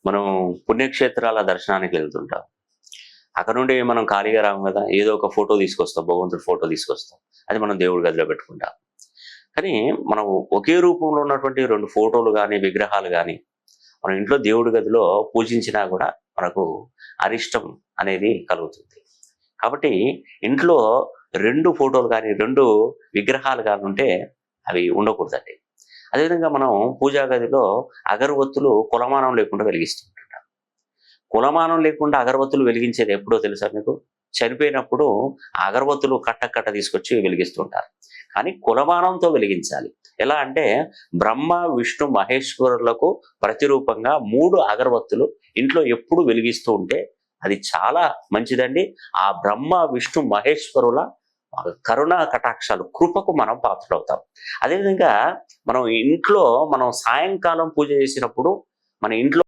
మనం పుణ్యక్షేత్రాల దర్శనానికి వెళ్తుంటాం. అక్కడ నుండి మనం ఖాళీగా రాము కదా! ఏదో ఒక ఫోటో తీసుకొస్తాం. భగవంతుడి ఫోటో తీసుకొస్తాం. అది మనం దేవుడి గదిలో పెట్టుకుంటాం. కానీ మనం ఒకే రూపంలో ఉన్నటువంటి 2 ఫోటోలు గాని, విగ్రహాలు గాని మన ఇంట్లో దేవుడి గదిలో పూజించినా గూడా మనకు అరిష్టం అనేది కలుగుతుంది. కాబట్టి ఇంట్లో 2 ఫోటోలు గాని, 2 విగ్రహాలు గాని ఉంటే అవి ఉండకూడదండి. అదేవిధంగా మనం పూజా గదిలో అగరవత్తులు కొలమానం లేకుండా వెలిగిస్తుంటాం. కులమానం లేకుండా అగరవత్తులు వెలిగించేది ఎప్పుడో తెలుసా మీకు? చనిపోయినప్పుడు ఆ అగరవత్తులు కట్ట కట్ట తీసుకొచ్చి వెలిగిస్తుంటారు. కానీ కులమానంతో వెలిగించాలి. ఎలా అంటే బ్రహ్మ, విష్ణు, మహేశ్వరులకు ప్రతిరూపంగా 3 అగరవత్తులు ఇంట్లో ఎప్పుడు వెలిగిస్తూ ఉంటే అది చాలా మంచిదండి. ఆ బ్రహ్మ, విష్ణు, మహేశ్వరుల కరుణా కటాక్షాలు, కృపకు మనం పాత్రులవుతాం. అదేవిధంగా మనం ఇంట్లో సాయంకాలం పూజ చేసినప్పుడు మన ఇంట్లో